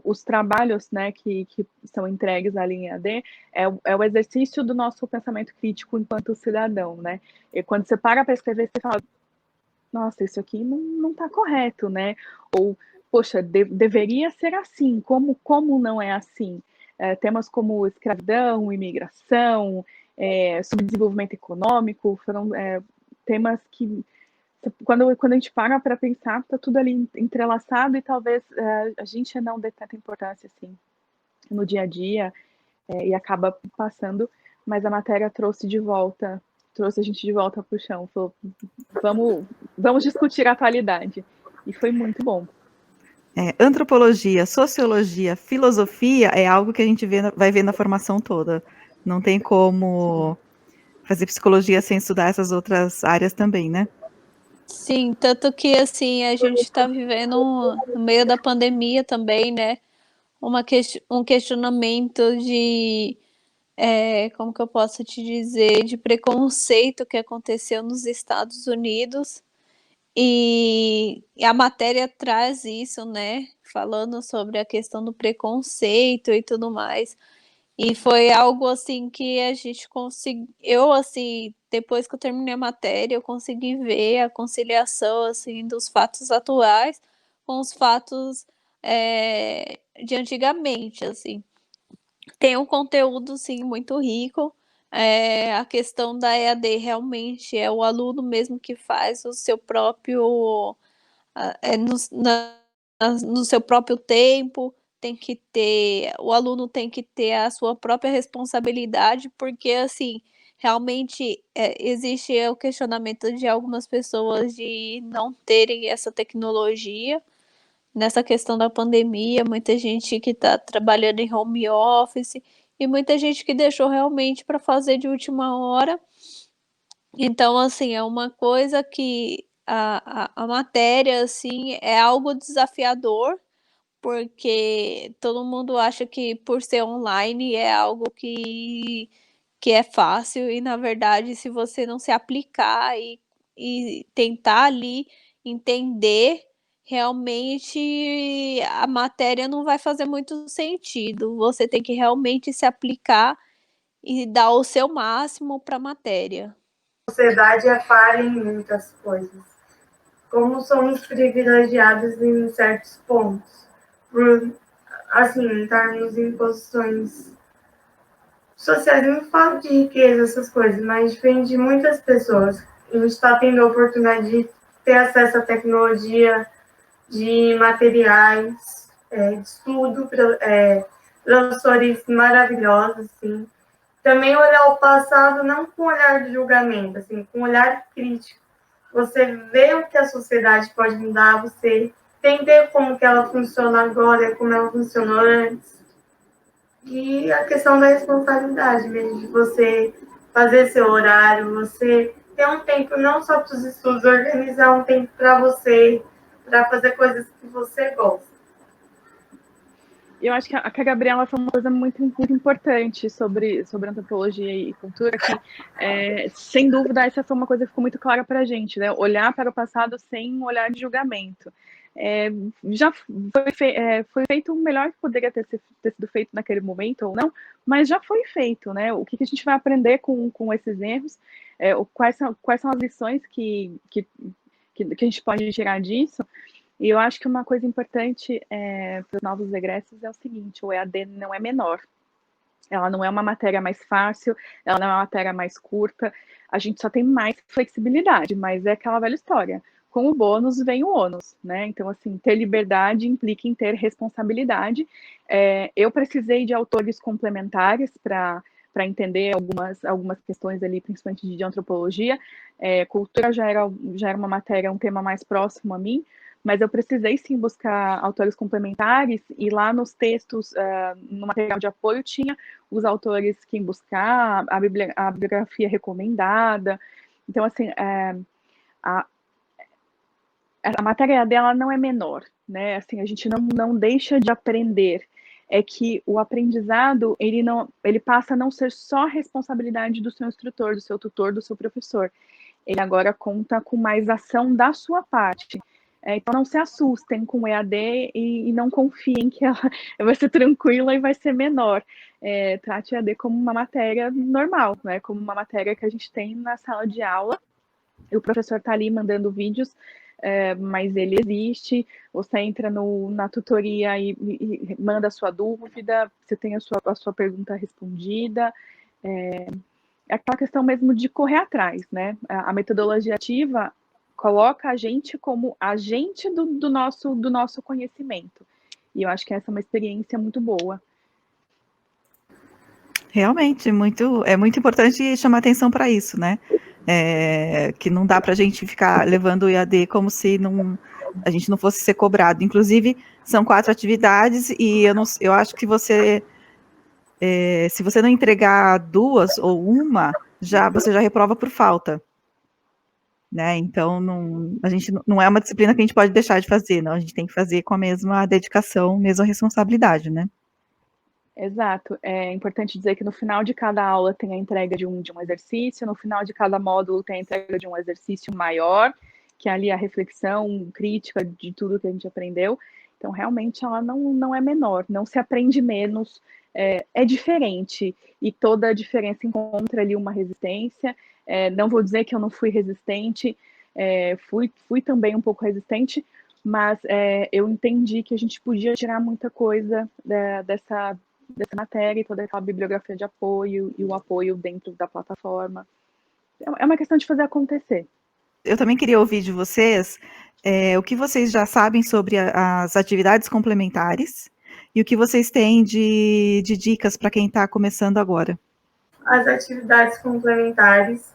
os trabalhos, né, que são entregues ali em AD é o exercício do nosso pensamento crítico enquanto cidadão, né? E quando você para escrever, você fala, nossa, isso aqui não está correto, né? Ou, poxa, deveria ser assim, como não é assim? Temas como escravidão, imigração, subdesenvolvimento econômico, foram temas que, quando a gente para pensar, está tudo ali entrelaçado e talvez a gente não dê tanta importância assim no dia a dia e acaba passando, mas a matéria trouxe a gente de volta para o chão, falou, vamos discutir a atualidade, e foi muito bom. Antropologia, sociologia, filosofia é algo que a gente vai ver na formação toda. Não tem como fazer psicologia sem estudar essas outras áreas também, né? Sim, tanto que assim, a gente está vivendo no meio da pandemia também, né? Um questionamento de, como que eu posso te dizer, de preconceito que aconteceu nos Estados Unidos. E a matéria traz isso, né? Falando sobre a questão do preconceito e tudo mais. E foi algo assim que a gente conseguiu. Eu, assim, depois que eu terminei a matéria, eu consegui ver a conciliação assim, dos fatos atuais com os fatos de antigamente, assim. Tem um conteúdo, sim, muito rico. A questão da EAD realmente é o aluno mesmo que faz o seu próprio no seu próprio tempo, o aluno tem que ter a sua própria responsabilidade, porque assim, realmente existe o questionamento de algumas pessoas de não terem essa tecnologia. Nessa questão da pandemia, muita gente que está trabalhando em home office e muita gente que deixou realmente para fazer de última hora. Então, assim, é uma coisa que a matéria, assim, é algo desafiador, porque todo mundo acha que por ser online é algo que é fácil, e na verdade, se você não se aplicar e tentar ali entender, realmente a matéria não vai fazer muito sentido. Você tem que realmente se aplicar e dar o seu máximo para a matéria. A sociedade é falha em muitas coisas. Como somos privilegiados em certos pontos. assim, estarmos em posições sociais, eu não falo de riqueza, essas coisas, mas diferente de muitas pessoas. A gente está tendo a oportunidade de ter acesso à tecnologia, de materiais, de estudo, professores maravilhosos, assim. Também olhar o passado não com olhar de julgamento, assim, com olhar crítico. Você vê o que a sociedade pode mudar, você entender como que ela funciona agora, como ela funcionou antes. E a questão da responsabilidade mesmo, de você fazer seu horário, você ter um tempo não só para os estudos, organizar um tempo para você, para fazer coisas que você gosta. Eu acho que a Gabriela falou uma coisa muito, muito importante sobre antropologia e cultura, que, sem dúvida, essa foi uma coisa que ficou muito clara para a gente, né? Olhar para o passado sem um olhar de julgamento. Já foi feito o melhor que poderia ter sido feito naquele momento ou não, mas já foi feito, né? O que a gente vai aprender com esses erros, quais são as lições que a gente pode tirar disso. E eu acho que uma coisa importante para os novos egressos é o seguinte: o EAD não é menor. Ela não é uma matéria mais fácil, ela não é uma matéria mais curta, a gente só tem mais flexibilidade, mas é aquela velha história. Com o bônus vem o ônus, né? Então, assim, ter liberdade implica em ter responsabilidade. Eu precisei de autores complementares para entender algumas questões ali, principalmente de antropologia. Cultura já era uma matéria, um tema mais próximo a mim, mas eu precisei sim buscar autores complementares, e lá nos textos, no material de apoio, tinha os autores que buscar, a bibliografia recomendada. Então, assim, a matéria dela não é menor, né? Assim, a gente não deixa de aprender. É que o aprendizado, ele passa a não ser só responsabilidade do seu instrutor, do seu tutor, do seu professor. Ele agora conta com mais ação da sua parte. Então não se assustem com o EAD e não confiem que ela vai ser tranquila e vai ser menor. Trate o EAD como uma matéria normal, né? Como uma matéria que a gente tem na sala de aula, e o professor está ali mandando vídeos, mas ele existe. Você entra na tutoria e manda a sua dúvida, você tem a sua pergunta respondida. É aquela questão mesmo de correr atrás, né? A metodologia ativa coloca a gente como agente do nosso conhecimento. E eu acho que essa é uma experiência muito boa. Realmente, é muito importante chamar atenção para isso, né? Que não dá para a gente ficar levando o EAD como se a gente não fosse ser cobrado. Inclusive, são 4 atividades e eu acho que se você não entregar 2 ou uma, você já reprova por falta. Né? Então, a gente não é uma disciplina que a gente pode deixar de fazer, não. A gente tem que fazer com a mesma dedicação, mesma responsabilidade, né? Exato. É importante dizer que no final de cada aula tem a entrega de um exercício, no final de cada módulo tem a entrega de um exercício maior, que é ali a reflexão crítica de tudo que a gente aprendeu. Então, realmente, ela não é menor, não se aprende menos, é diferente, e toda a diferença encontra ali uma resistência. Não vou dizer que eu não fui resistente, fui também um pouco resistente, mas eu entendi que a gente podia tirar muita coisa dessa matéria e toda aquela bibliografia de apoio e o apoio dentro da plataforma. É uma questão de fazer acontecer. Eu também queria ouvir de vocês o que vocês já sabem sobre as atividades complementares e o que vocês têm de dicas para quem está começando agora. As atividades complementares,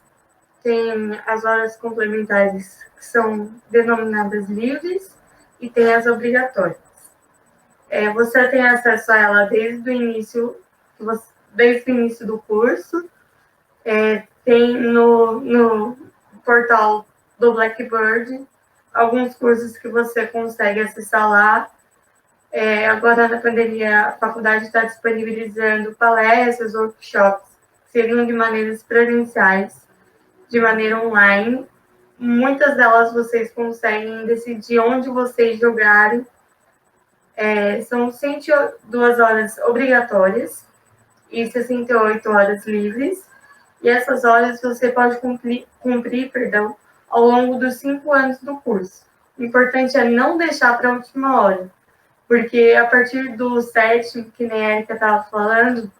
tem as horas complementares que são denominadas livres e tem as obrigatórias. Você tem acesso a ela desde o início do curso. Tem no portal do Blackboard alguns cursos que você consegue acessar lá. Agora, na pandemia, a faculdade está disponibilizando palestras, workshops, que seriam de maneiras presenciais, de maneira online. Muitas delas vocês conseguem decidir onde vocês jogarem. São 102 horas obrigatórias e 68 horas livres. E essas horas você pode cumprir ao longo dos 5 anos do curso. O importante é não deixar para a última hora. Porque a partir do sétimo, que nem a Erika estava falando,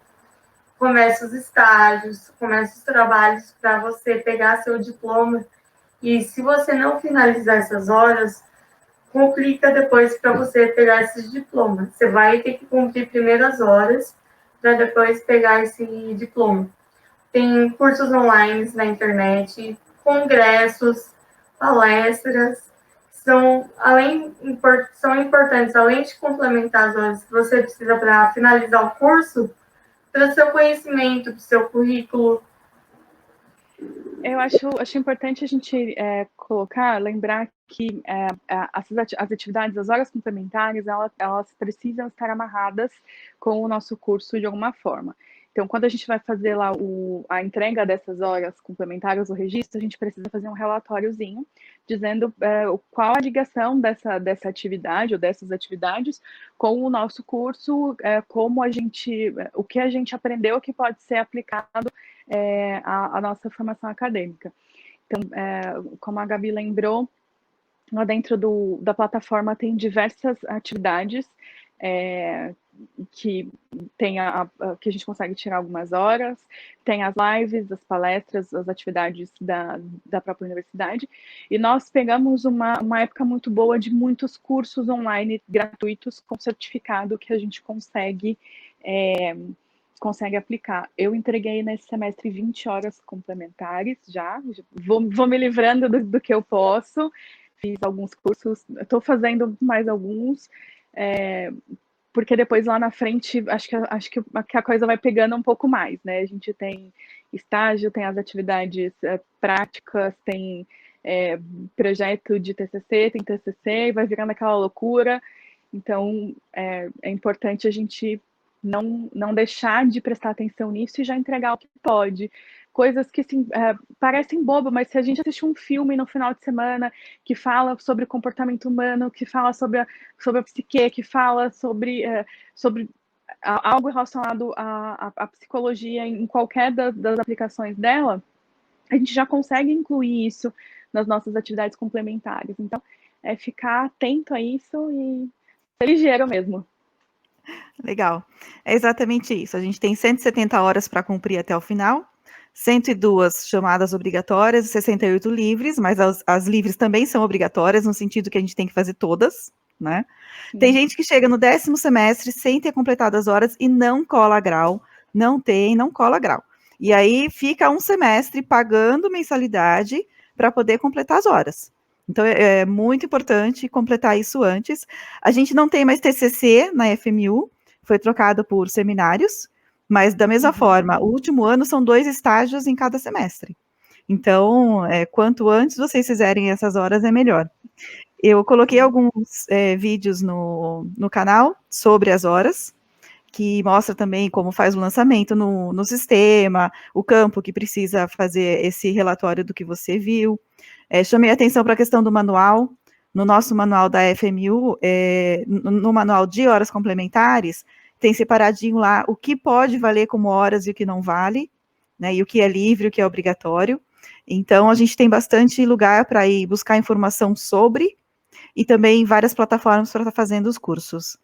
começa os estágios, começa os trabalhos para você pegar seu diploma. E se você não finalizar essas horas, complica depois para você pegar esses diplomas. Você vai ter que cumprir primeiro as horas para depois pegar esse diploma. Tem cursos online na internet, congressos, palestras, são importantes, além de complementar as horas que você precisa para finalizar o curso, para o seu conhecimento, para o seu currículo. Eu acho importante a gente lembrar que as atividades, as horas complementares, elas precisam estar amarradas com o nosso curso de alguma forma. Então, quando a gente vai fazer lá a entrega dessas horas complementares, o registro, a gente precisa fazer um relatóriozinho dizendo qual a ligação dessa atividade ou dessas atividades com o nosso curso, o que a gente aprendeu que pode ser aplicado a nossa formação acadêmica. Então, como a Gabi lembrou, lá dentro da plataforma tem diversas atividades que que a gente consegue tirar algumas horas, tem as lives, as palestras, as atividades da própria universidade, e nós pegamos uma época muito boa de muitos cursos online gratuitos com certificado que a gente consegue aplicar. Eu entreguei nesse semestre 20 horas complementares já, vou me livrando do que eu posso, fiz alguns cursos, estou fazendo mais alguns, porque depois lá na frente acho que a coisa vai pegando um pouco mais, né? A gente tem estágio, tem as atividades práticas, tem projeto de TCC, tem TCC, e vai virando aquela loucura. Então é importante a gente não deixar de prestar atenção nisso e já entregar o que pode. Coisas que assim, parecem bobo, mas se a gente assistir um filme no final de semana que fala sobre o comportamento humano, que fala sobre a psique, que fala sobre algo relacionado à psicologia em qualquer das aplicações dela, a gente já consegue incluir isso nas nossas atividades complementares. Então, é ficar atento a isso e ser ligeiro mesmo. Legal. É exatamente isso. A gente tem 170 horas para cumprir até o final, 102 chamadas obrigatórias e 68 livres, mas as livres também são obrigatórias, no sentido que a gente tem que fazer todas, né? Sim. Tem gente que chega no 10º semestre sem ter completado as horas e não cola grau, não cola grau. E aí fica um semestre pagando mensalidade para poder completar as horas. Então, é muito importante completar isso antes. A gente não tem mais TCC na FMU, foi trocado por seminários, mas da mesma forma, o último ano são 2 estágios em cada semestre. Então, quanto antes vocês fizerem essas horas, é melhor. Eu coloquei alguns vídeos no canal sobre as horas, que mostra também como faz o lançamento no sistema, o campo que precisa fazer esse relatório do que você viu. Chamei a atenção para a questão do manual. No nosso manual da FMU, no manual de horas complementares, tem separadinho lá o que pode valer como horas e o que não vale, né, e o que é livre, o que é obrigatório. Então, a gente tem bastante lugar para ir buscar informação sobre, e também várias plataformas para estar fazendo os cursos.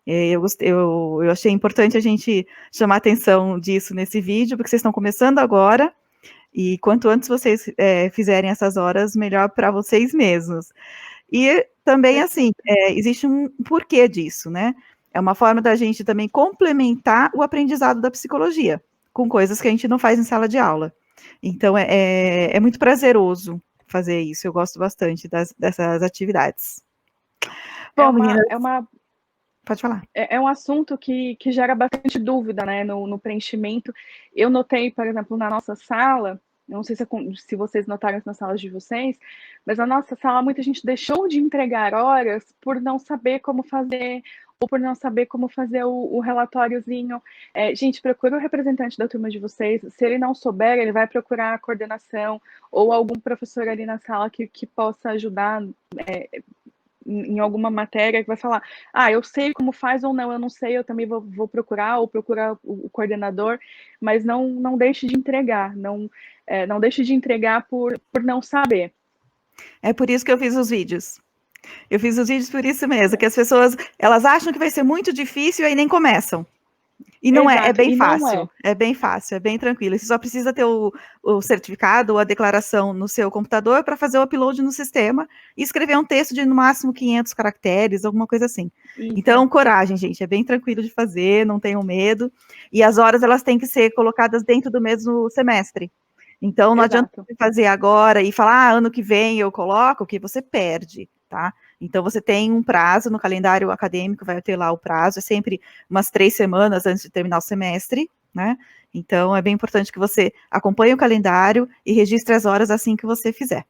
Eu achei importante a gente chamar a atenção disso nesse vídeo, porque vocês estão começando agora, e quanto antes vocês fizerem essas horas, melhor para vocês mesmos. E também, assim, existe um porquê disso, né? É uma forma da gente também complementar o aprendizado da psicologia, com coisas que a gente não faz em sala de aula. Então, é muito prazeroso fazer isso, eu gosto bastante dessas atividades. Bom, meninas... Pode falar. É um assunto que gera bastante dúvida, né, no preenchimento. Eu notei, por exemplo, na nossa sala, não sei se vocês notaram isso nas salas de vocês, mas na nossa sala muita gente deixou de entregar horas por não saber como fazer, ou por não saber como fazer o relatóriozinho. Gente, procura o representante da turma de vocês. Se ele não souber, ele vai procurar a coordenação ou algum professor ali na sala que possa ajudar em alguma matéria, que vai falar, eu sei como faz ou não, eu não sei, eu também vou procurar, ou procurar o coordenador, mas não deixe de entregar, não deixe de entregar por não saber. É por isso que eu fiz os vídeos. Eu fiz os vídeos por isso mesmo, que as pessoas, elas acham que vai ser muito difícil e aí nem começam. E não é, é bem fácil, é bem fácil, é bem tranquilo. Você só precisa ter o certificado ou a declaração no seu computador para fazer o upload no sistema e escrever um texto de no máximo 500 caracteres, alguma coisa assim. Isso. Então, coragem, gente, é bem tranquilo de fazer, não tenham medo. E as horas, elas têm que ser colocadas dentro do mesmo semestre. Então, não adianta você fazer agora e falar, ano que vem eu coloco, que você perde, tá? Então, você tem um prazo no calendário acadêmico, vai ter lá o prazo, é sempre umas 3 semanas antes de terminar o semestre, né? Então, é bem importante que você acompanhe o calendário e registre as horas assim que você fizer.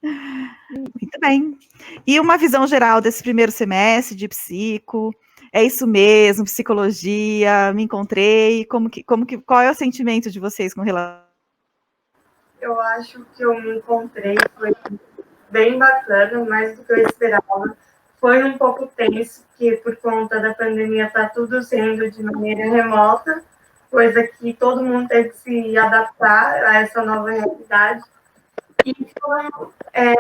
Muito bem. E uma visão geral desse primeiro semestre de psico? É isso mesmo, psicologia, me encontrei, qual é o sentimento de vocês com relação? Eu acho que eu me encontrei, foi bem bacana, mais do que eu esperava. Foi um pouco tenso, porque por conta da pandemia está tudo sendo de maneira remota, coisa que todo mundo teve que se adaptar a essa nova realidade. E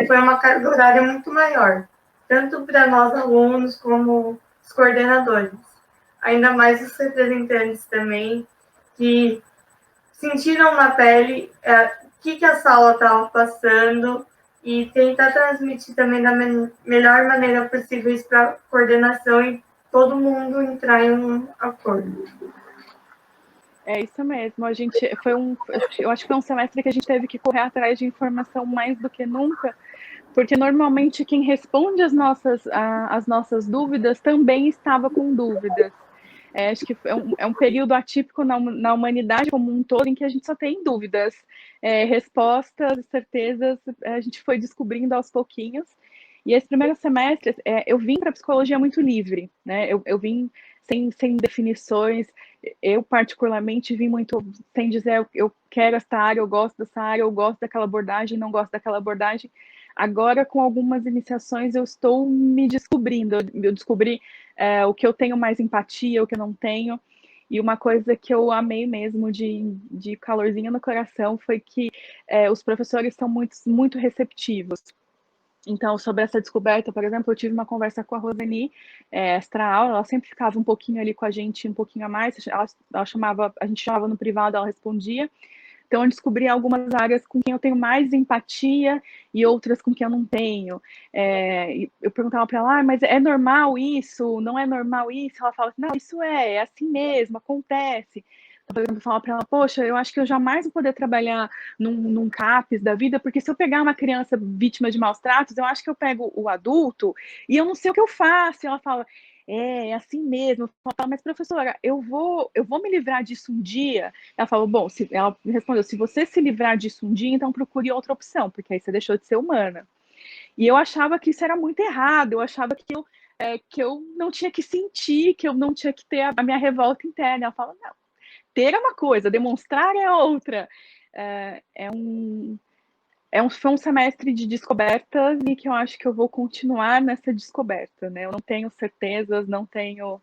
foi uma carga horária muito maior, tanto para nós alunos como os coordenadores. Ainda mais os representantes também, que sentiram na pele o que a sala estava passando e tentar transmitir também da melhor maneira possível isso para a coordenação e todo mundo entrar em um acordo. É isso mesmo. Eu acho que foi um semestre que a gente teve que correr atrás de informação mais do que nunca, porque normalmente quem responde as nossas dúvidas também estava com dúvidas. Acho que é um período atípico na humanidade como um todo em que a gente só tem dúvidas. Respostas, certezas, a gente foi descobrindo aos pouquinhos. E esse primeiro semestre, eu vim para a psicologia muito livre, né? Eu vim sem definições. Eu, particularmente, vim muito sem dizer eu quero essa área, eu gosto dessa área, eu gosto daquela abordagem, não gosto daquela abordagem. Agora, com algumas iniciações, eu estou me descobrindo. Eu descobri o que eu tenho mais empatia, o que eu não tenho. E uma coisa que eu amei mesmo de calorzinho no coração foi que os professores são muito receptivos. Então, sobre essa descoberta, por exemplo, eu tive uma conversa com a Roseni, extra aula, ela sempre ficava um pouquinho ali com a gente, um pouquinho a mais, ela chamava, a gente chamava no privado, ela respondia. Então, eu descobri algumas áreas com quem eu tenho mais empatia e outras com quem eu não tenho. Eu perguntava para ela, mas é normal isso? Não é normal isso? Ela fala, não, isso é assim mesmo, acontece. Então, eu falava para ela, poxa, eu acho que eu jamais vou poder trabalhar num CAPS da vida, porque se eu pegar uma criança vítima de maus tratos, eu acho que eu pego o adulto e eu não sei o que eu faço. E ela fala, é assim mesmo. Eu falo, mas professora, eu vou me livrar disso um dia. Ela falou, bom, ela me respondeu, se você se livrar disso um dia, então procure outra opção, porque aí você deixou de ser humana. E eu achava que isso era muito errado, eu achava que eu não tinha que sentir, que eu não tinha que ter a minha revolta interna. Ela fala, não, ter é uma coisa, demonstrar é outra. Foi um semestre de descobertas e que eu acho que eu vou continuar nessa descoberta, né? Eu não tenho certezas, não tenho...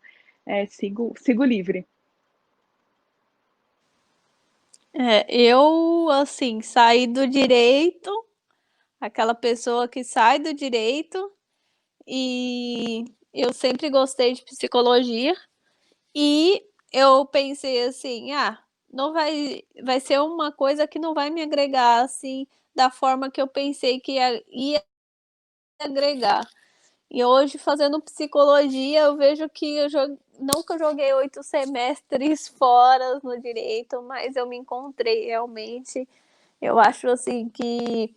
sigo livre. Eu, assim, saí do direito, aquela pessoa que sai do direito, e eu sempre gostei de psicologia, e eu pensei assim, não vai ser uma coisa que não vai me agregar, assim, da forma que eu pensei que ia agregar. E hoje, fazendo psicologia, eu vejo que não que eu joguei 8 semestres fora no direito, mas eu me encontrei realmente. Eu acho assim que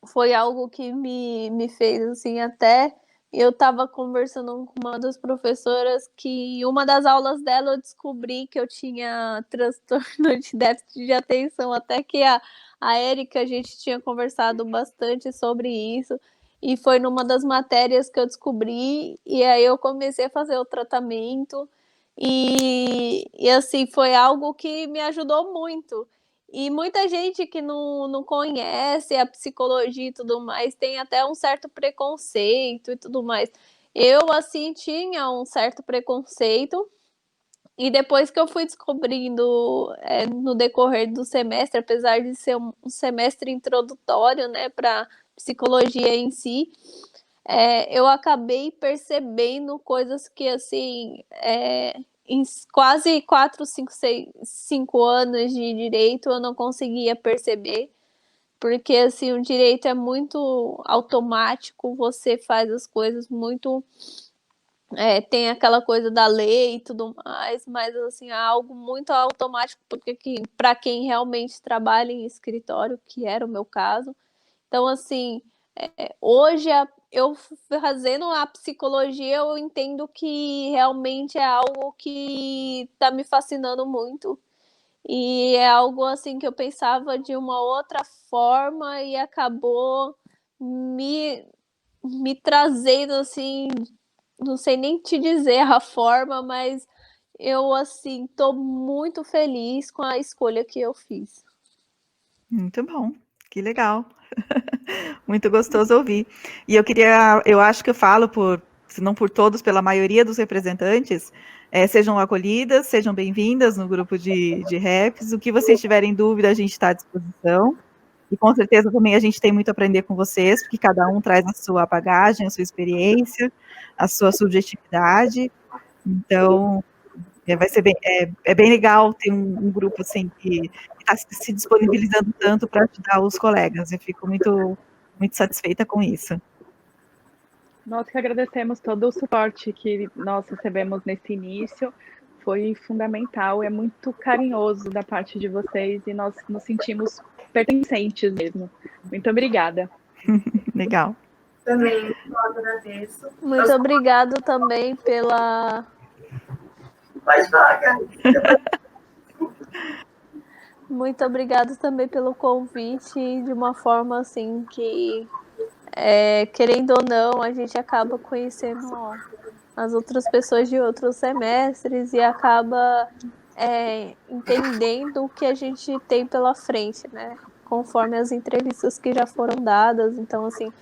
foi algo que me fez assim até. Eu estava conversando com uma das professoras que em uma das aulas dela eu descobri que eu tinha transtorno de déficit de atenção, até que a Érica, a gente tinha conversado bastante sobre isso, e foi numa das matérias que eu descobri, e aí eu comecei a fazer o tratamento, e assim, foi algo que me ajudou muito. E muita gente que não conhece a psicologia e tudo mais tem até um certo preconceito e tudo mais. Eu, assim, tinha um certo preconceito, e depois que eu fui descobrindo no decorrer do semestre, apesar de ser um semestre introdutório, né, para psicologia em si, eu acabei percebendo coisas que, assim, em quase 4, 5, 6, 5 anos de direito eu não conseguia perceber, porque, assim, o direito é muito automático, você faz as coisas muito... tem aquela coisa da lei e tudo mais, mas, assim, é algo muito automático, porque para quem realmente trabalha em escritório, que era o meu caso. Então, assim, hoje eu fazendo a psicologia, eu entendo que realmente é algo que está me fascinando muito. E é algo assim que eu pensava de uma outra forma e acabou me trazendo assim, não sei nem te dizer a forma, mas eu assim tô muito feliz com a escolha que eu fiz. Muito bom, que legal. Muito gostoso ouvir. E eu acho que eu falo se não por todos, pela maioria dos representantes, sejam acolhidas, sejam bem-vindas no grupo de raps. O que vocês tiverem dúvida, a gente está à disposição. E com certeza também a gente tem muito a aprender com vocês, porque cada um traz a sua bagagem, a sua experiência, a sua subjetividade. Então, vai ser bem legal ter um grupo assim que está se disponibilizando tanto para ajudar os colegas. Eu fico muito, muito satisfeita com isso. Nós que agradecemos todo o suporte que nós recebemos nesse início. Foi fundamental, é muito carinhoso da parte de vocês e nós nos sentimos pertencentes mesmo. Muito obrigada. Legal. Também eu agradeço. Muito obrigado também pela... Pode falar, Gabi. Muito obrigado também pelo convite, de uma forma assim que, querendo ou não, a gente acaba conhecendo as outras pessoas de outros semestres e acaba entendendo o que a gente tem pela frente, né? Conforme as entrevistas que já foram dadas. Então, assim,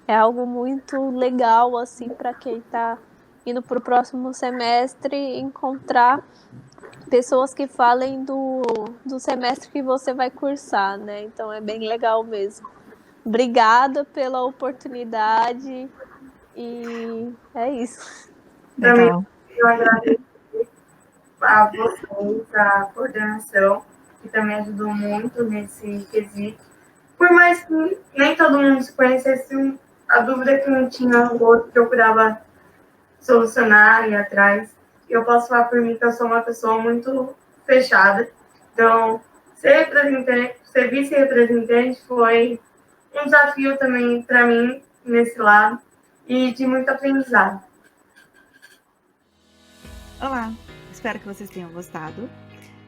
é algo muito legal, assim, para quem está indo para o próximo semestre, encontrar pessoas que falem do semestre que você vai cursar, né? Então é bem legal mesmo. Obrigada pela oportunidade e é isso. Legal. Eu agradeço a vocês, a coordenação, que também ajudou muito nesse quesito. Por mais que nem todo mundo se conhecesse, a dúvida que um tinha, o outro procurava solucionar e ir atrás. Eu posso falar por mim que eu sou uma pessoa muito fechada. Então, ser vice-representante foi um desafio também para mim, nesse lado, e de muito aprendizado. Olá, espero que vocês tenham gostado.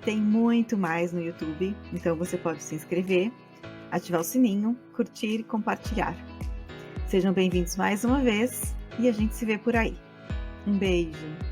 Tem muito mais no YouTube, então você pode se inscrever, ativar o sininho, curtir e compartilhar. Sejam bem-vindos mais uma vez e a gente se vê por aí. Um beijo!